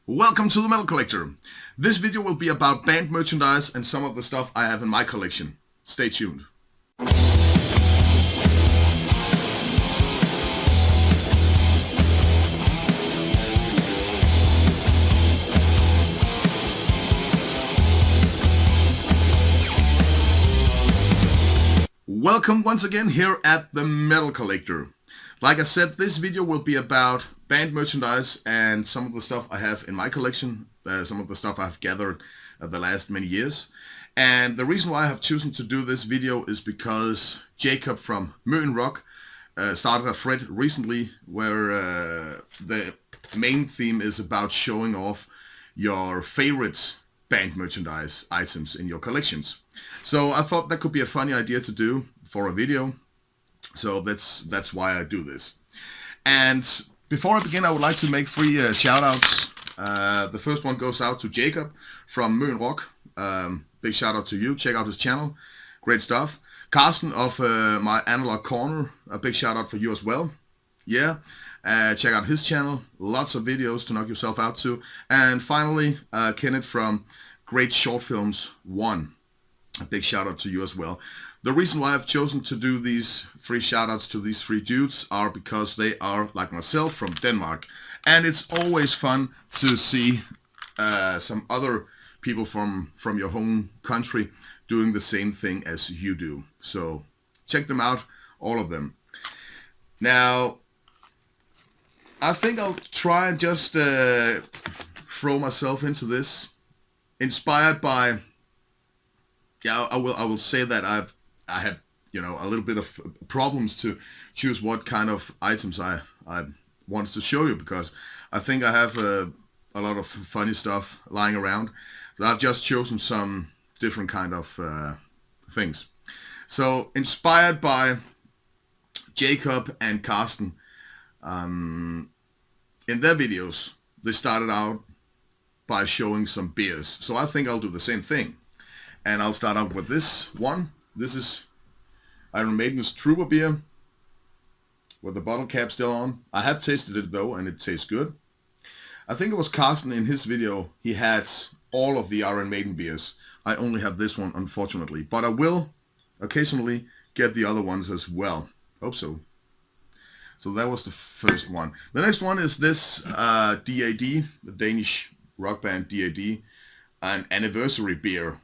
Welcome to the Metal Collector. This video will be about band merchandise and some of the stuff I have in my collection. Stay tuned. Welcome once again here at the Metal Collector. Like I said, this video will be about band merchandise and some of the stuff I have in my collection, some of the stuff I've gathered the last many years. And the reason why I have chosen to do this video is because Jacob from Moen Rock started a thread recently where the main theme is about showing off your favorite band merchandise items in your collections. So I thought that could be a funny idea to do for a video. So that's why I do this. And before I begin, I would like to make three shout-outs. The first one goes out to Jacob from Moen Rock. Big shout out to you. Check out his channel. Great stuff. Carsten of my Analog Corner. A big shout out for you as well. Yeah. Check out his channel. Lots of videos to knock yourself out to. And finally, Kenneth from Great Short Films 1. A big shout out to you as well. The reason why I've chosen to do these three shoutouts to these three dudes are because they are, like myself, from Denmark. And it's always fun to see some other people from your home country doing the same thing as you do. So check them out, all of them. Now, I think I'll try and just throw myself into this. Inspired by, yeah, I will say that I had, a little bit of problems to choose what kind of items I wanted to show you, because I think I have a lot of funny stuff lying around. So I've just chosen some different kind of things. So inspired by Jacob and Carsten, in their videos, they started out by showing some beers. So I think I'll do the same thing. And I'll start out with this one. This is Iron Maiden's Trooper beer with the bottle cap still on. I have tasted it though, and it tastes good. I think it was Carsten in his video. He had all of the Iron Maiden beers. I only have this one, unfortunately. But I will occasionally get the other ones as well. Hope so. So that was the first one. The next one is this DAD, the Danish rock band DAD, an anniversary beer.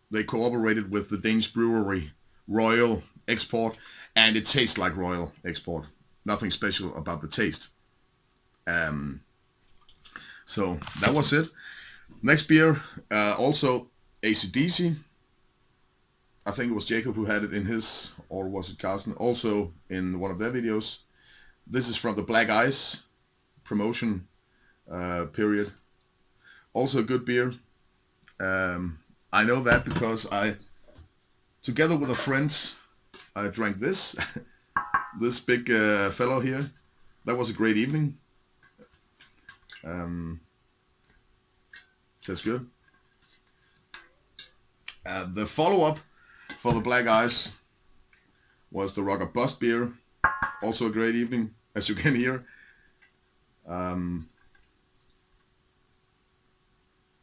They cooperated with the Danish brewery Royal Export, and it tastes like Royal Export. Nothing special about the taste. So that was it. Next beer, also AC/DC. I think it was Jacob who had it in his, or was it Carsten? Also in one of their videos. This is from the Black Ice promotion period. Also a good beer. I know that because together with a friend, I drank this. This big fellow here. That was a great evening. That's good. The follow-up for the Black Ice was the Rocker Bust beer. Also a great evening, as you can hear.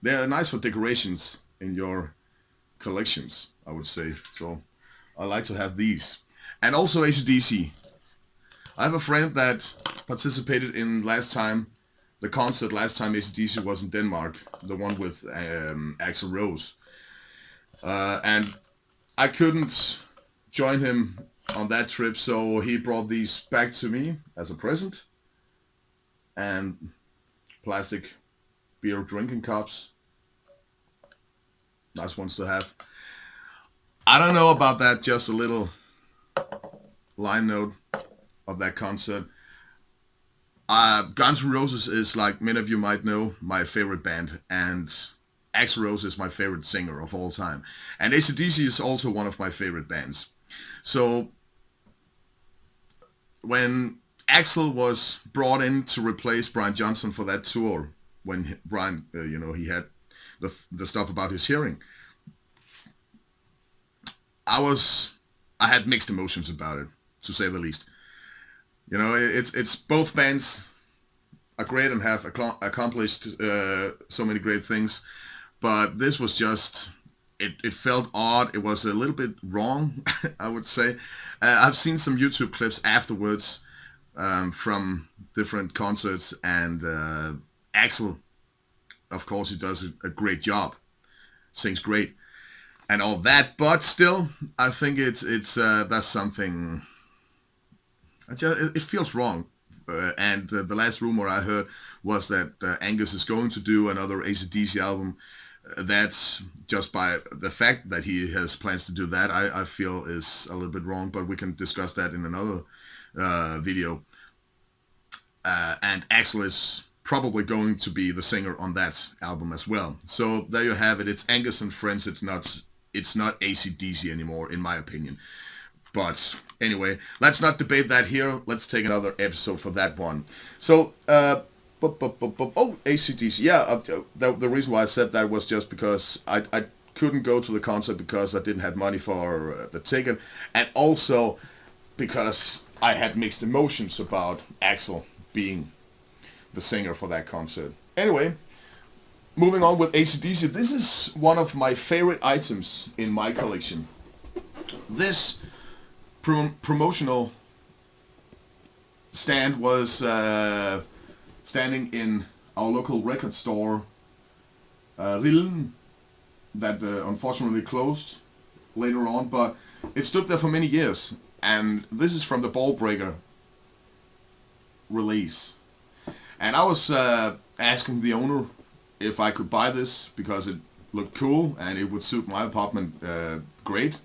They're nice for decorations in your collections, I would say. So I like to have these. And also AC/DC. I have a friend that participated in the concert last time AC/DC was in Denmark, the one with Axl Rose. And I couldn't join him on that trip, so he brought these back to me as a present. And plastic beer drinking cups. Nice ones to have. I don't know about that, just a little line note of that concert. Guns N' Roses is, like many of you might know, my favorite band, and Axl Rose is my favorite singer of all time. And AC/DC is also one of my favorite bands. So when Axl was brought in to replace Brian Johnson for that tour, when Brian, he had the stuff about his hearing, I had mixed emotions about it, to say the least. It's both bands are great and have accomplished so many great things, but this was just, it felt odd. It was a little bit wrong, I would say. I've seen some YouTube clips afterwards from different concerts, and Axel, of course, he does a great job, sings great, and all that. But still, I think it's that's something. It feels wrong. And the last rumor I heard was that Angus is going to do another AC/DC album. That's just by the fact that he has plans to do that, I feel is a little bit wrong, but we can discuss that in another video. And Axel is probably going to be the singer on that album as well. So there you have it. It's Angus and Friends. It's not AC/DC anymore, in my opinion. But anyway, let's not debate that here. Let's take another episode for that one. So, oh, AC/DC. Yeah, the reason why I said that was just because I couldn't go to the concert because I didn't have money for the ticket. And also because I had mixed emotions about Axel being the singer for that concert. Anyway, moving on with AC/DC. This is one of my favorite items in my collection. This promotional stand was standing in our local record store, Rillen, that unfortunately closed later on, but it stood there for many years. And this is from the Ball Breaker release. And I was asking the owner if I could buy this because it looked cool and it would suit my apartment great.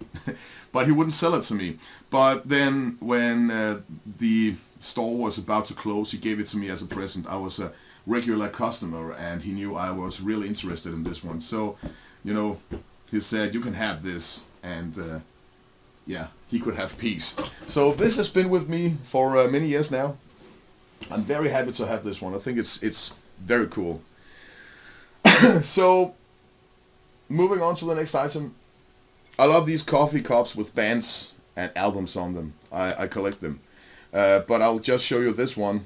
But he wouldn't sell it to me. But then when the store was about to close, he gave it to me as a present. I was a regular customer and he knew I was really interested in this one. So, you know, he said, you can have this, and yeah, he could have peace. So this has been with me for many years now. I'm very happy to have this one. I think it's very cool. So, moving on to the next item. I love these coffee cups with bands and albums on them. I collect them. But I'll just show you this one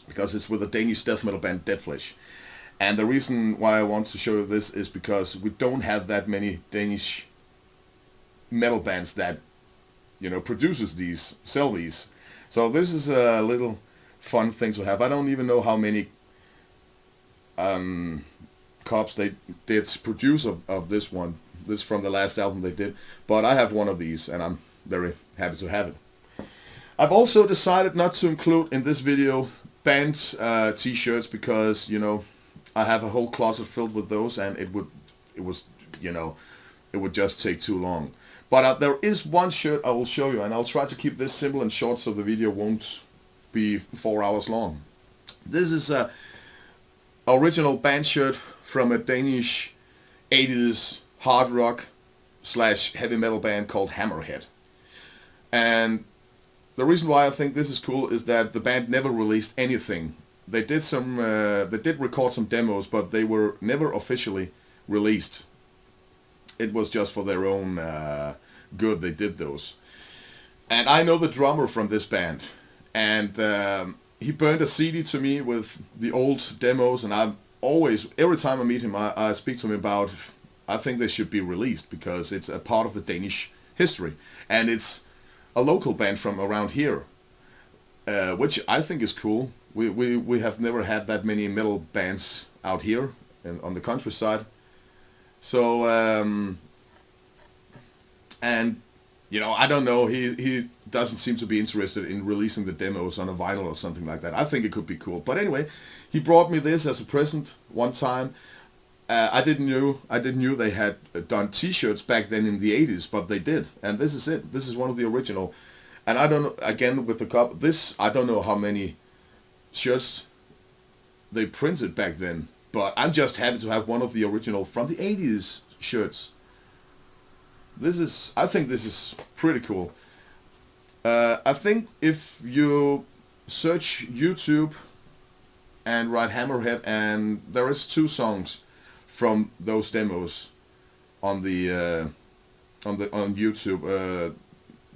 because it's with the Danish death metal band Deadflesh. And the reason why I want to show you this is because we don't have that many Danish metal bands that, you know, sell these. So this is a little fun thing to have. I don't even know how many cups they did produce of this one. This is from the last album they did. But I have one of these and I'm very happy to have it. I've also decided not to include in this video band t-shirts because, you know, I have a whole closet filled with those and it would just take too long. But there is one shirt I will show you, and I'll try to keep this simple and short so the video won't be 4 hours long. This is a original band shirt from a Danish 80s hard rock / heavy metal band called Hammerhead. And the reason why I think this is cool is that the band never released anything. They did record some demos, but they were never officially released. It was just for their own good they did those. And I know the drummer from this band, and he burned a CD to me with the old demos, and every time I meet him, I speak to him about, I think they should be released because it's a part of the Danish history, and it's a local band from around here, which I think is cool. We have never had that many metal bands out here on the countryside. So, and, you know, I don't know, he doesn't seem to be interested in releasing the demos on a vinyl or something like that. I think it could be cool. But anyway, he brought me this as a present one time. I didn't know they had done t-shirts back then in the 80s, but they did. And this is it. This is one of the original. And I don't know, again with the cup, I don't know how many shirts they printed back then. But I'm just happy to have one of the original from the 80s shirts. I think this is pretty cool. I think if you search YouTube and write Hammerhead, and there is 2 songs from those demos on YouTube.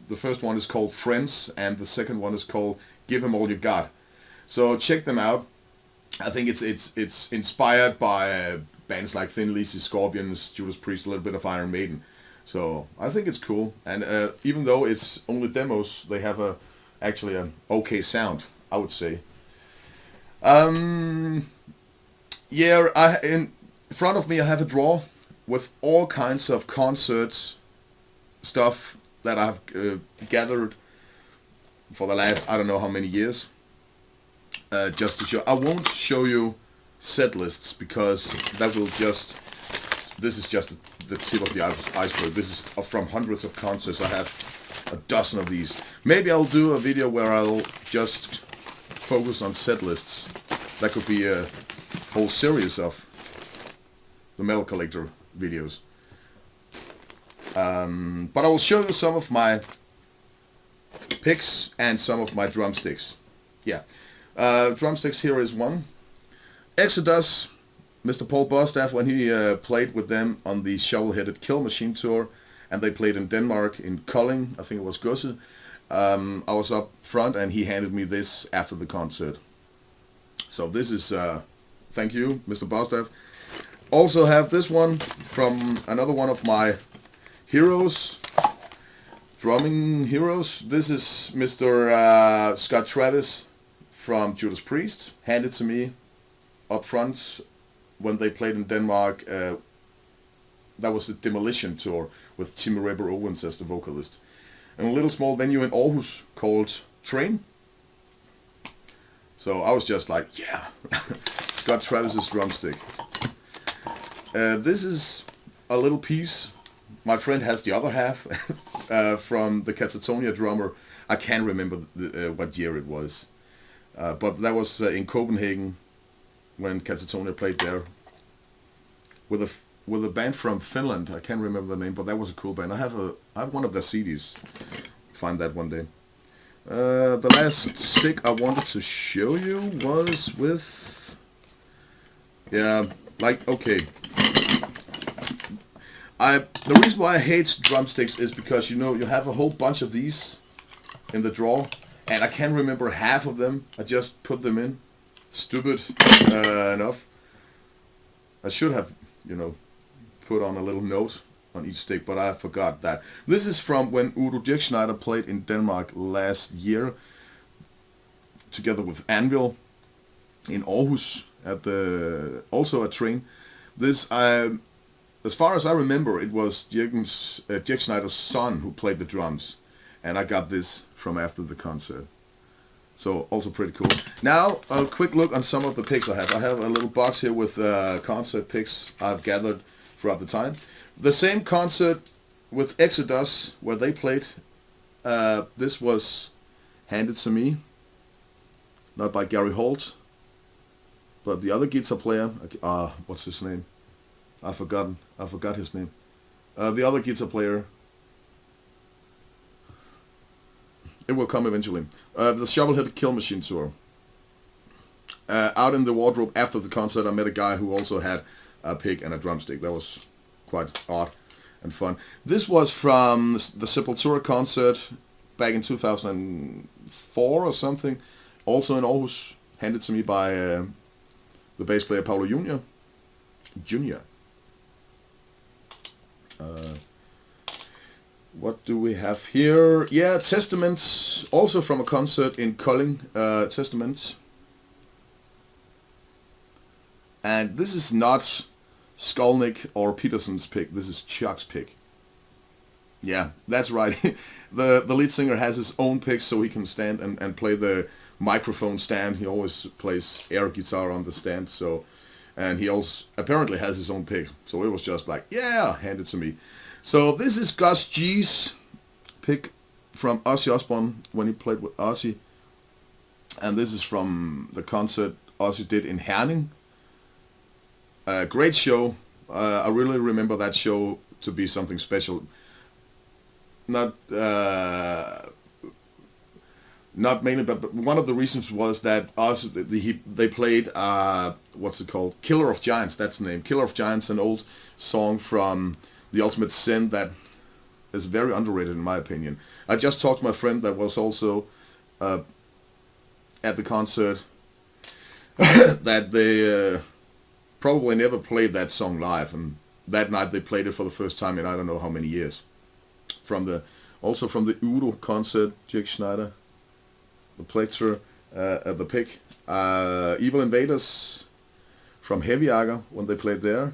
The first one is called Friends, and the second one is called Give 'Em All You Got. So check them out. I think it's inspired by bands like Thin Lizzy, Scorpions, Judas Priest, a little bit of Iron Maiden. So I think it's cool, and even though it's only demos, they have actually an okay sound, I would say. Um, yeah, in front of me I have a drawer with all kinds of concerts stuff that I've gathered for the last I don't know how many years. Just to show, I won't show you set lists because that will just. This is just the tip of the iceberg. This is from hundreds of concerts. I have a dozen of these. Maybe I'll do a video where I'll just focus on set lists. That could be a whole series of the Metal Collector videos. But I will show you some of my picks and some of my drumsticks. Yeah. Drumsticks, here is one. Exodus, Mr. Paul Bostaff, when he played with them on the Shovel-Headed Kill Machine tour, and they played in Denmark, in Kolding, I think it was Gosse. I was up front and he handed me this after the concert. So this is, thank you, Mr. Bostaff. Also have this one from another one of my heroes, drumming heroes. This is Mr. Scott Travis from Judas Priest, handed to me up front when they played in Denmark. That was the Demolition tour with Timmy Rebber Owens as the vocalist. And a little small venue in Aarhus called Train. So I was just like, yeah, Scott Travis's drumstick. This is a little piece. My friend has the other half from the Catatonia drummer. I can't remember what year it was. But that was in Copenhagen when Catatonia played there with a band from Finland. I can't remember the name, but that was a cool band. I have one of their CDs. Find that one day. The last stick I wanted to show you was with, yeah, like, okay. The reason why I hate drumsticks is because, you know, you have a whole bunch of these in the drawer, and I can't remember half of them. I just put them in. Stupid enough. I should have, you know, put on a little note on each stick, but I forgot that. This is from when Udo Dirkschneider played in Denmark last year, together with Anvil in Aarhus at also a Train. This, as far as I remember, it was Dirkschneider's son who played the drums, and I got this from after the concert. So also pretty cool. Now a quick look on some of the picks I have. I have a little box here with concert picks I've gathered throughout the time. The same concert with Exodus where they played. This was handed to me, not by Gary Holt, but the other guitar player. What's his name? I forgot his name. The other guitar player. It will come eventually. The Shovel-Headed Kill Machine tour. Out in the wardrobe after the concert, I met a guy who also had a pick and a drumstick. That was quite odd and fun. This was from the Sepultura concert back in 2004 or something. Also in Aarhus, handed to me by the bass player Paulo Jr. What do we have here? Yeah, Testament, also from a concert in Kolding, Testament. And this is not Skolnick or Peterson's pick, this is Chuck's pick. Yeah, that's right. The lead singer has his own pick so he can stand and play the microphone stand. He always plays air guitar on the stand, so, and he also apparently has his own pick. So it was just like, yeah, hand it to me. So this is Gus G's pick from Ozzy Osbourne when he played with Ozzy. And this is from the concert Ozzy did in Herning. Great show. I really remember that show to be something special. Not mainly, but one of the reasons was that they played, what's it called? Killer of Giants, that's the name. Killer of Giants, an old song from The Ultimate Sin that is very underrated in my opinion. I just talked to my friend that was also at the concert. that they probably never played that song live, and that night they played it for the first time in I don't know how many years. Also from the Udo concert, Dirk Schneider, the Plectre, the Pick, Evil Invaders from Heavyager when they played there.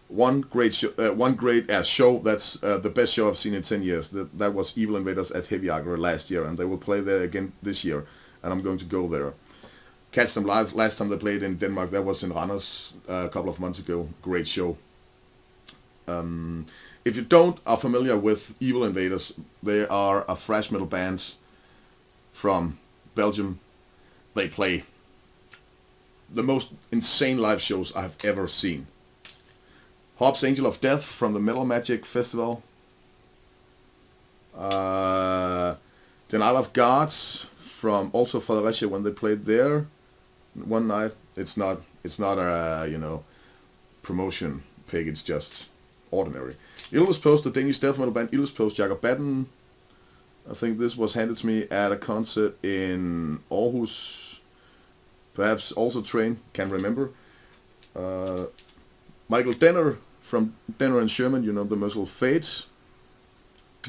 One great show, show that's the best show I've seen in 10 years. That was Evil Invaders at Heavyager last year, and they will play there again this year, and I'm going to go there. Catch them live. Last time they played in Denmark, that was in Randers a couple of months ago. Great show. If you are familiar with Evil Invaders, they are a thrash metal band from Belgium. They play the most insane live shows I've ever seen. Hobbs Angel of Death from the Metal Magic Festival. Denial of Gods from also Fredericia when they played there one night. It's not a promotion pig. It's just ordinary. Ilus Post, the Danish death metal band Ilus Post, Jakob Batten. I think this was handed to me at a concert in Aarhus. Perhaps also Train, can't remember. Michael Denner from Denner and Sherman, the Merciful Fates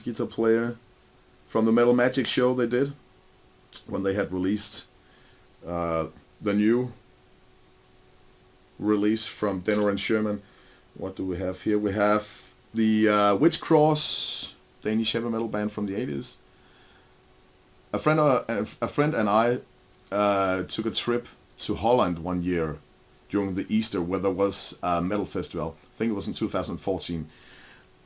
guitar player from the Metal Magic show they did when they had released the new release from Denner and Sherman. What do we have here? We have the Witch Cross, Danish heavy metal band from the 80s. A friend and I took a trip to Holland one year during the Easter, where there was a metal festival. I think it was in 2014,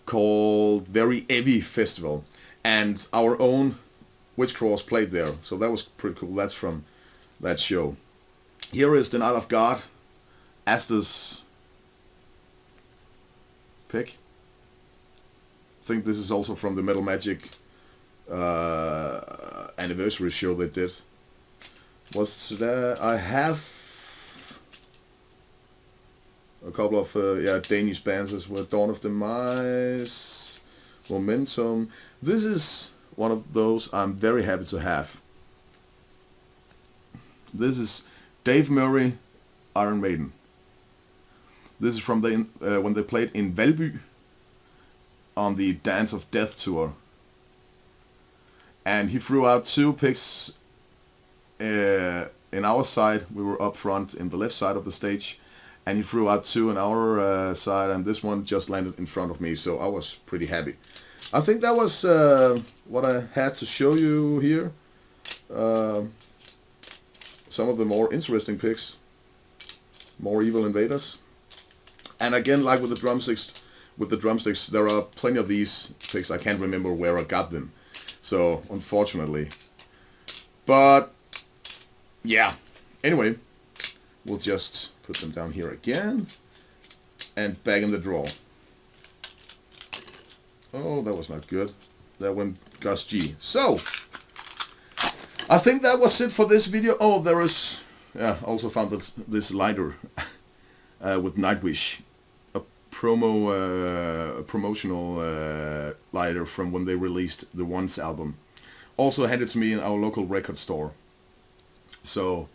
called Very Heavy Festival, and our own Witch Cross played there, so that was pretty cool. That's from that show. Here is Denial of God, Asta's pick. I think this is also from the Metal Magic anniversary show they did. Was there? I have a couple of Danish bands as well. Dawn of Demise, Momentum. This is one of those I'm very happy to have. This is Dave Murray, Iron Maiden. This is from when they played in Valby on the Dance of Death tour. And he threw out two picks in our side. We were up front in the left side of the stage. And he threw out two in our side, and this one just landed in front of me, so I was pretty happy. I think that was what I had to show you here. Some of the more interesting picks. More Evil Invaders. And again, like with the drumsticks, there are plenty of these picks. I can't remember where I got them. So, unfortunately. But, yeah. Anyway, we'll just put them down here again. And back in the drawer. Oh, that was not good. That went Gus G. So, I think that was it for this video. Oh, there is... Yeah, I also found this lighter with Nightwish. A promotional lighter from when they released the Once album. Also handed to me in our local record store. So,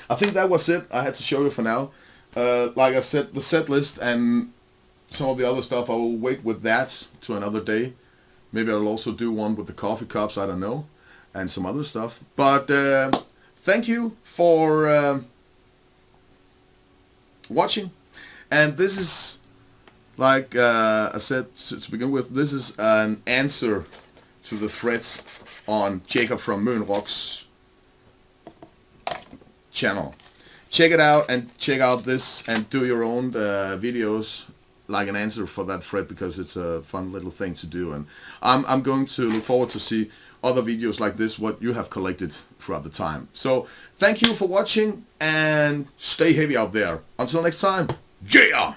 I think that was it. I had to show you for now. Like I said, the set list and some of the other stuff, I will wait with that to another day. Maybe I'll also do one with the coffee cups, I don't know. And some other stuff. But thank you for watching. And this is, like I said to begin with, this is an answer to the threads on Jacob from Moen Rock's channel. Check it out and check out this and do your own videos like an answer for that thread, because it's a fun little thing to do. And I'm going to look forward to see other videos like this, what you have collected throughout the time. So thank you for watching and stay heavy out there. Until next time, yeah!